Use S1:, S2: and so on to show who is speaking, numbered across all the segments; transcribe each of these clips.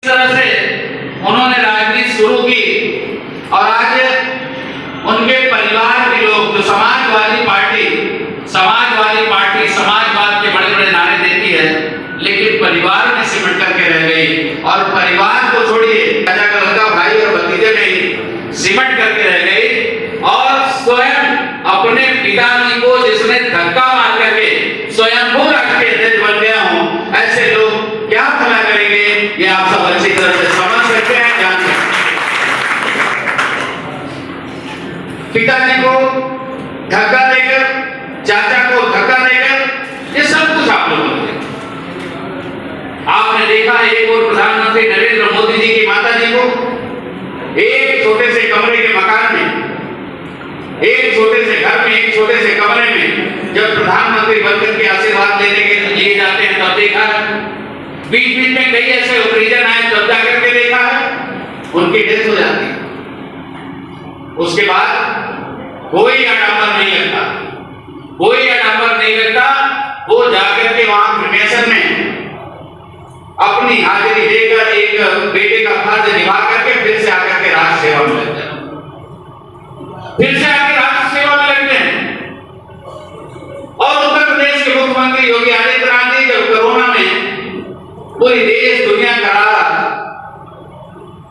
S1: तरह से उन्होंने राजनीति शुरू की और आज उनके परिवार के लोग जो समाजवादी पार्टी समाजवाद के बड़े बड़े नारे देती है, लेकिन परिवार में सिमट करके रह गई। और परिवार को छोड़िए, चाचा का लड़का, भाई और भतीजे में ही सिमट करके रह गई। और स्वयं अपने पिताजी को जिसने धक्का मार करके स्वयंभू राष्ट्र के अध्यक्ष बन गया हूं, ऐसे लोग क्या भला करेंगे, ये आप सब अच्छी तरह से समझ सकते हैं, जान सकते हैं। पिताजी को धक्का देकर, चाचा को धक्का देकर, ये सब कुछ आप लोगों ने आपने देखा। एक और प्रधानमंत्री नरेंद्र मोदी जी की माता जी को एक छोटे से कमरे के मकान में, एक छोटे से घर में, एक छोटे से कमरे में जब प्रधानमंत्री बनकर के आशीर्वाद लेने के लिए जाते हैं तब देखा है। बीच बीच में कई ऐसे ओकेजन आए तब जाकर के देखा है, उनकी डेथ हो जाती है। उसके बाद कोई आडंबर नहीं लगता, कोई आडंबर नहीं लगता। वो जाकर के वहां क्रिमेशन में अपनी हाजिरी देकर एक बेटे का फर्ज निभा करके फिर से आकर के राष्ट्र सेवा में लगते हैं, फिर से आकर राष्ट्र सेवा में लगते हैं। और उत्तर प्रदेश के मुख्यमंत्री योगी आदित्यनाथ जी जब कोरोना में पूरी देश दुनिया करा रहा था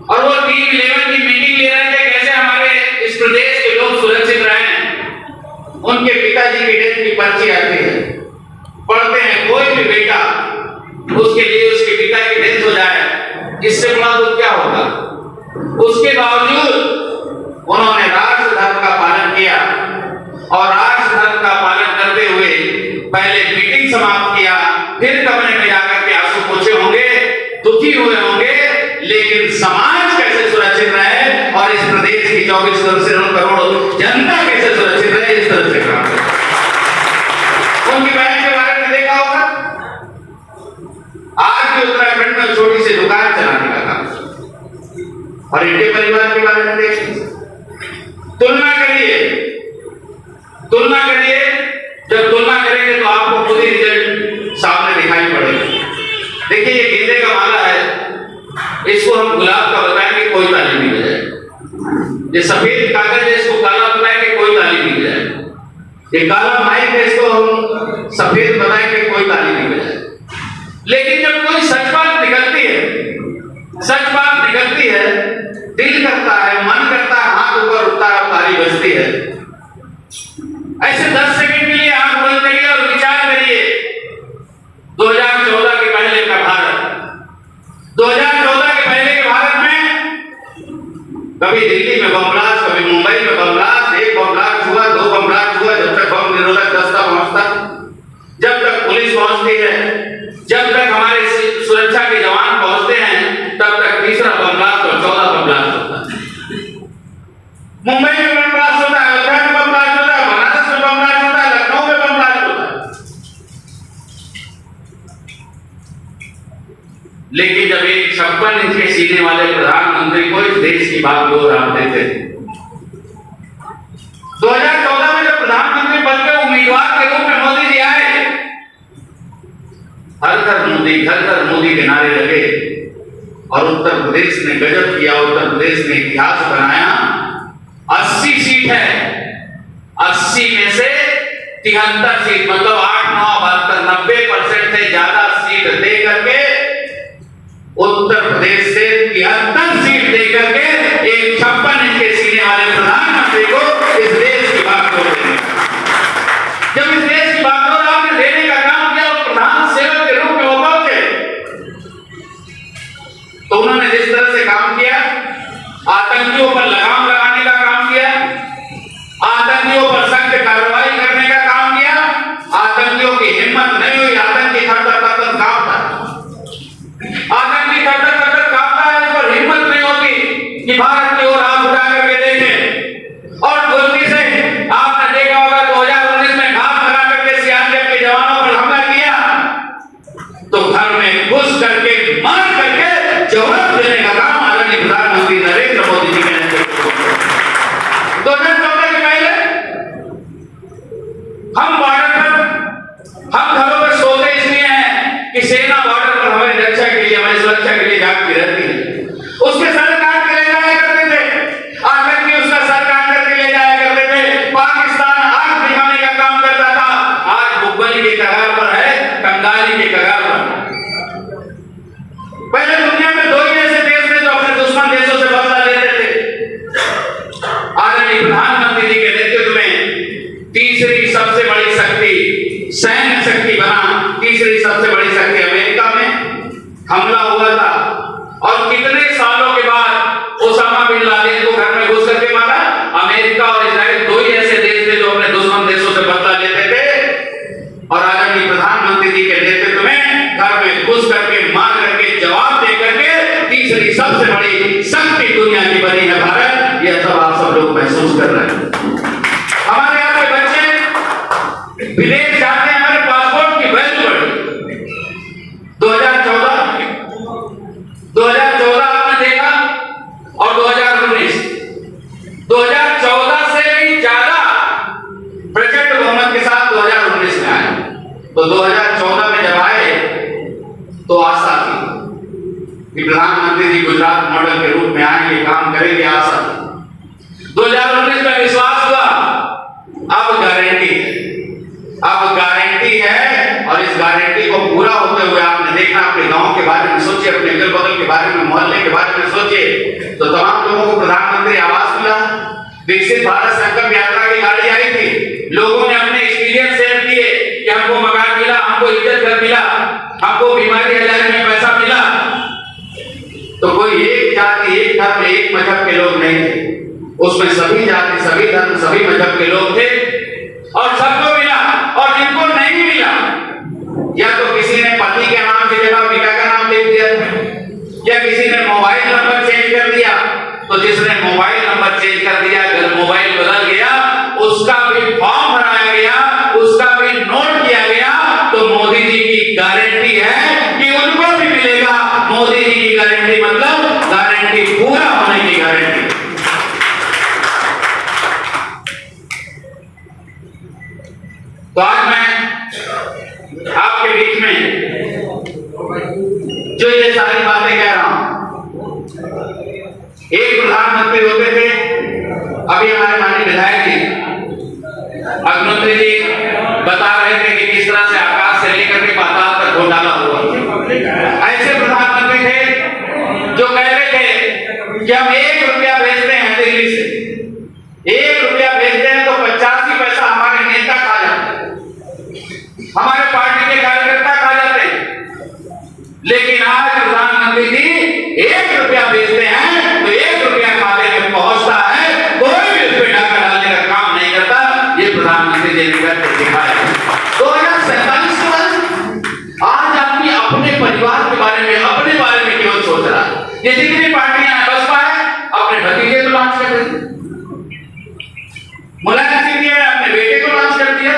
S1: और वो टीम 11 की मीटिंग ले रहे थे, कैसे हमारे इस प्रदेश के लोग सुरक्षित रहें, उनके पिताजी की डेथ की पर्ची आती है, पढ़ते हैं कोई भी बेटा उसके लिए उसके पिता की डेथ हो जाए, इससे बड़ा दुख क्या होगा। उसके बावजूद उन्होंने राष्ट्र धर्म का पालन किया और राष्ट्र धर्म का पालन करते हुए पहले मीटिंग समाप्त किया, फिर कमरे में जाकर के आंसू पोंछे होंगे, दुखी हुए होंगे, लेकिन समाज कैसे सुरक्षित रहे और इस प्रदेश की 24 करोड़ जनता कैसे सुरक्षित रहे, इस तरह से काम करें। उनकी बहन के बारे में देखा होगा, आज भी उत्तराखंड में छोटी सी दुकान चलाने का काम, और इनके परिवार के बारे में देखिए। तुलना करिए, जब तुलना करेंगे तो आपको खुद ही रिजल्ट सामने दिखाई पड़ेगा। देखिए ये गेंदे का माला है, इसको हम गुलाब का बताएंगे कोई ताली नहीं बजाएगा। ये सफेद कागज है, इसको काला बताएंगे कोई ताली नहीं बजाएगा। ये काला माइक है, इसको हम सफेद बताएंगे कोई ताली नहीं बजाएगा। लेकिन जब कोई सच बात निकलती है, दिल करता है, मन करता है, हाथ ऊपर उठता है और ताली बजती है। ऐसे 10 सेकंड के लिए आंख बंद करिए और विचार करिए 2014 के पहले का भारत, 2014 के पहले के भारत में कभी दिल्ली में बम ब्लास्ट, कभी मुंबई में बम ब्लास्ट, 1 बम ब्लास्ट हुआ, 2 बम ब्लास्ट हुआ, जब तक बम निरोधक दस्ता पहुंचता, जब तक पुलिस पहुंचती है, जब तक हमारे सुरक्षा के जवान पहुंचते हैं, तब तक तीसरा बम ब्लास्ट और 14 बम ब्लास्ट होता है। मुंबई में बम ब्लास्ट होता है, अयोध्या में बम ब्लास्ट होता है, बनारस में बम ब्लास्ट होता है, लखनऊ में बम ब्लास्ट होता है। लेकिन जब एक 56 इंच के सीने वाले प्रधानमंत्री को इस देश की बात बोल रहे थे, 2014 में जब प्रधानमंत्री बनकर उम्मीदवार के रूप में मोदी जी आए, हर घर मोदी के नारे लगे और उत्तर प्रदेश ने गजब किया। उत्तर प्रदेश ने इतिहास बनाया। 80 सीट है, 80 में से 73 सीट, मतलब 8, 9, 72, 90% से ज्यादा सीट दे करके उत्तर प्रदेश से 73 सीट दे करके एक 56 इंच के सीने वाले प्रधानमंत्री को इस देश की बात बोल देने, जब इस देश की बात आपने देने का काम किया और प्रधान सेवक के रूप में वो पहुंचे, तो उन्होंने जिस तरह से काम किया, आतंकियों पर लगाम लगाने का काम किया, आतंकियों पर सख्त कार्रवाई करने का काम किया, आतंकियों की हिम्मत नहीं हुई, आतंकी थर-थर कांपता है, आतंकी थर-थर कांपता है, इस पर हिम्मत नहीं होती कि भारत की ओर हाथ उठा करके देखें। और गलती से आपने देखा होगा 2019 में घात लगा करके सीआरपीएफ के जवानों पर हमला किया, तो घर में घुस करके मार करके जवाब देने का काम आदरणीय प्रधानमंत्री नरेंद्र मोदी जी के नेतृत्व में 2014 के पहले हम बॉर्डर पर, हम घरों पर सोते इसलिए हैं कि सेना बॉर्डर पर हमारी रक्षा के लिए, हमारी सुरक्षा के लिए जागती रहती रहती है, उसके सर काट के ले जाया करते थे, आखिर में उसका सर काट करके ले जाया करते थे। पाकिस्तान आग दिखाने का काम करता था, आज भुखमरी के कगार पर है, कंगाली के कगार पर। पहले दुनिया में दो ही ऐसे देश थे जो अपने दुश्मन देशों से बदला लेते थे। आदरणीय प्रधानमंत्री जी के नेतृत्व में तीसरी सबसे बड़ी शक्ति सैन्य शक्ति बना, तीसरी सबसे बड़ी शक्ति अमेरिका में हमला हुआ था, और कितने सालों के बाद ओसामा बिन लादेन को घर में घुस करके मारा। अमेरिका और इजराइल दो ही ऐसे देश थे जो अपने दुश्मन देशों से बदला लेते थे, और आदरणीय प्रधानमंत्री जी के नेतृत्व में घर में घुस करके मार करके जवाब दे करके तीसरी सबसे बड़ी शक्ति दुनिया की बनी है भारत। यह सब आप सब लोग महसूस कर रहे हैं। हमारे यहाँ के बच्चे विदेश जाते हैं, हमारे पासपोर्ट की वैल्यू बढ़ी। 2014 आपने देखा, और 2014 से भी ज्यादा प्रचंड बहुमत के साथ 2019 में आए। तो 2014 में जब आए तो आशा थी कि प्रधानमंत्री जी गुजरात मॉडल के रूप में आएंगे, काम करेंगे, आशा थी। 2019 में विश्वास हुआ, अब गारंटी है, अब गारंटी है, और इस गारंटी को पूरा होते हुए आपने देखा। अपने गांव के बारे में सोचिए, अपने अगल बगल के बारे में, मोहल्ले के बारे में सोचिए, तो तमाम लोगों को प्रधानमंत्री आवास मिला। विकसित भारत संकल्प यात्रा की गाड़ी आई थी, लोगों ने अपने एक्सपीरियंस शेयर किए कि हमको मकान मिला, हमको इज्जत घर मिला, हमको बीमारी इलाज में पैसा मिला। तो कोई एक जाति, एक धर्म, एक मजहब के लोग नहीं थे, उसमें सभी जाति, सभी धर्म, सभी मजहब के लोग थे, और सबको मिला। और जिनको नहीं मिला, या तो किसी ने पति के नाम की जगह पिता का नाम लिख दिया, या किसी ने मोबाइल नंबर चेंज कर दिया। तो जिसने मोबाइल नंबर चेंज कर दिया, अगर मोबाइल बदल गया, उसका भी फॉर्म भराया गया, उसका भी नोट किया गया, तो मोदी जी की गारंटी है कि उनको भी मिलेगा। मोदी जी की गारंटी मतलब गारंटी पूरा होने की गारंटी। तो आज मैं आपके बीच में जो ये सारी बातें कह रहा हूं, एक प्रधानमंत्री होते थे, अभी हमारे माननीय विधायक जी अग्निहोत्री जी बता रहे थे कि किस तरह से आकाश से लेकर के पाताल तक घोटाला हुआ। ऐसे प्रधानमंत्री थे जो कह रहे थे कि हम 1 रुपया भेजते हैं दिल्ली से, 1 रुपया भेजते हैं तो 85 पैसा हमारे नेता खा जाते हैं, हमारे पार्टी के कार्यकर्ता खा जाते हैं। लेकिन आज प्रधानमंत्री जी 1 रुपया भेजते हैं तो 1 रुपया खाते में पहुंचता है, कोई भी उस पर डाका डालने का काम नहीं करता। ये प्रधानमंत्री जी ने करके दिखाया। 2047 के बाद आज आदमी अपने परिवार के बारे में, अपने बारे में केवल सोच रहा है। ये जितनी पार्टियां हैं, बसपा है, अपने भतीजे को लॉन्च कर दी, मुलायम सिंह ने अपने बेटे को लॉन्च कर दिया,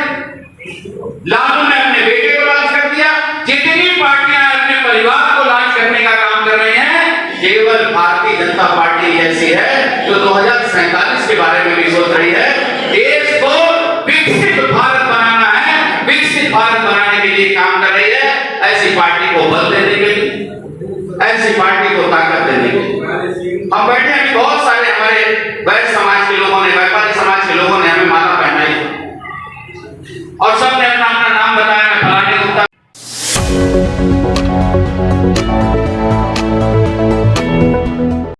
S1: लालू ने अपने बेटे को लॉन्च कर दिया। जितनी पार्टियां अपने परिवार को लॉन्च करने का काम कर रहे हैं, केवल भारतीय जनता पार्टी ऐसी है जो 2047 के बारे में भी सोच रही है। देश को विकसित भारत बनाना है, विकसित भारत बनाने के लिए काम कर रही है। ऐसी पार्टी को बल देने के लिए, ऐसी पार्टी को ताकत देने के लिए हम बैठे हैं। बहुत सारे हमारे वैश्य